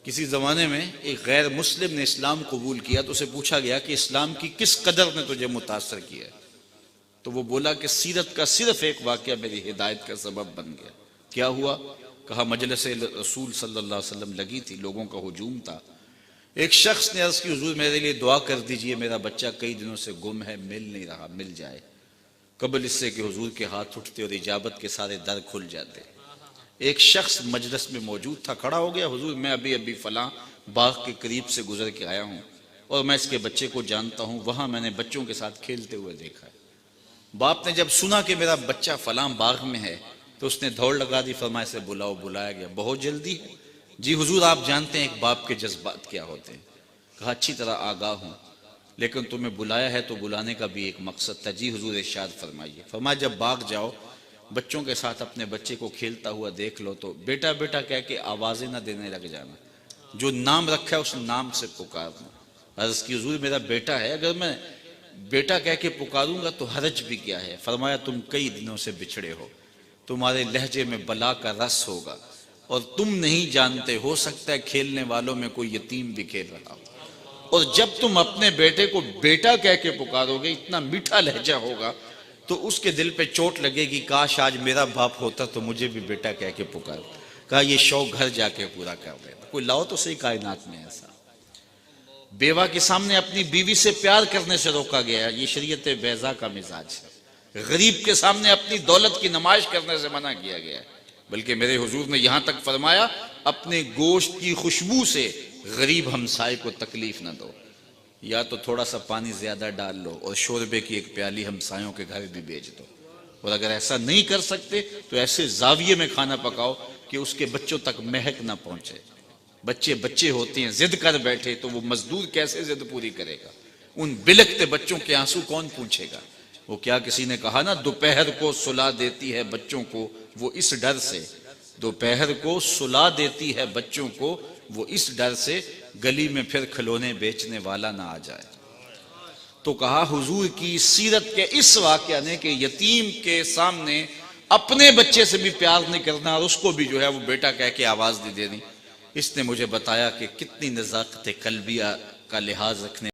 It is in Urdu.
کسی زمانے میں ایک غیر مسلم نے اسلام قبول کیا تو اسے پوچھا گیا کہ اسلام کی کس قدر نے تجھے متاثر کیا ہے؟ تو وہ بولا کہ سیرت کا صرف ایک واقعہ میری ہدایت کا سبب بن گیا۔ کیا ہوا؟ کہا مجلس رسول صلی اللہ علیہ وسلم لگی تھی، لوگوں کا ہجوم تھا، ایک شخص نے عرض کی حضور میرے لیے دعا کر دیجئے، میرا بچہ کئی دنوں سے گم ہے، مل نہیں رہا، مل جائے۔ قبل اس سے کہ حضور کے ہاتھ اٹھتے اور اجابت کے سارے در کھل جاتے، ایک شخص مجلس میں موجود تھا، کھڑا ہو گیا، حضور میں ابھی فلاں باغ کے قریب سے گزر کے آیا ہوں اور میں اس کے بچے کو جانتا ہوں، وہاں میں نے بچوں کے ساتھ کھیلتے ہوئے دیکھا ہے۔ باپ نے جب سنا کہ میرا بچہ فلاں باغ میں ہے تو اس نے دوڑ لگا دی، فرمایا اسے بلاؤ۔ بلایا گیا، بہت جلدی ہے؟ جی حضور آپ جانتے ہیں ایک باپ کے جذبات کیا ہوتے ہیں۔ کہا اچھی طرح آگاہ ہوں، لیکن تمہیں بلایا ہے تو بلانے کا بھی ایک مقصد تھا۔ جی حضور ارشاد فرمائیے۔ فرمایا جب باغ جاؤ بچوں کے ساتھ اپنے بچے کو کھیلتا ہوا دیکھ لو تو بیٹا بیٹا کہہ کے آوازیں نہ دینے لگ جانا، جو نام رکھا ہے اس نام سے پکارنا۔ عرض کی حضور میرا بیٹا ہے، اگر میں بیٹا کہہ کے پکاروں گا تو حرج بھی کیا ہے؟ فرمایا تم کئی دنوں سے بچھڑے ہو، تمہارے لہجے میں بلا کا رس ہوگا اور تم نہیں جانتے، ہو سکتا ہے کھیلنے والوں میں کوئی یتیم بھی کھیل رہا ہو، اور جب تم اپنے بیٹے کو بیٹا کہہ کے پکارو گے، اتنا میٹھا لہجہ ہوگا تو اس کے دل پہ چوٹ لگے گی، کاش آج میرا باپ ہوتا تو مجھے بھی بیٹا کہہ کے پکار۔ کہا یہ شوق گھر جا کے پورا کر رہے ہیں، کوئی لاؤ تو صحیح کائنات میں ایسا۔ بیوہ کے سامنے اپنی بیوی سے پیار کرنے سے روکا گیا، یہ شریعت بیضا کا مزاج ہے۔ غریب کے سامنے اپنی دولت کی نمائش کرنے سے منع کیا گیا ہے، بلکہ میرے حضور نے یہاں تک فرمایا اپنے گوشت کی خوشبو سے غریب ہمسائے کو تکلیف نہ دو، یا تو تھوڑا سا پانی زیادہ ڈال لو اور شوربے کی ایک پیالی ہمسایوں کے گھر بھی بیچ دو، اور اگر ایسا نہیں کر سکتے تو ایسے زاویے میں کھانا پکاؤ کہ اس کے بچوں تک مہک نہ پہنچے۔ بچے ہوتے ہیں، ضد کر بیٹھے تو وہ مزدور کیسے ضد پوری کرے گا؟ ان بلکتے بچوں کے آنسو کون پوچھے گا؟ وہ کیا کسی نے کہا نا دوپہر کو سلا دیتی ہے بچوں کو وہ اس ڈر سے، دوپہر کو سلا دیتی ہے بچوں کو وہ اس ڈر سے، گلی میں پھر کھلونے بیچنے والا نہ آ جائے۔ تو کہا حضور کی سیرت کے اس واقعہ نے کہ یتیم کے سامنے اپنے بچے سے بھی پیار نہیں کرنا اور اس کو بھی جو ہے وہ بیٹا کہہ کے آواز نہیں دینی، اس نے مجھے بتایا کہ کتنی نزاکت قلبیہ کا لحاظ رکھنے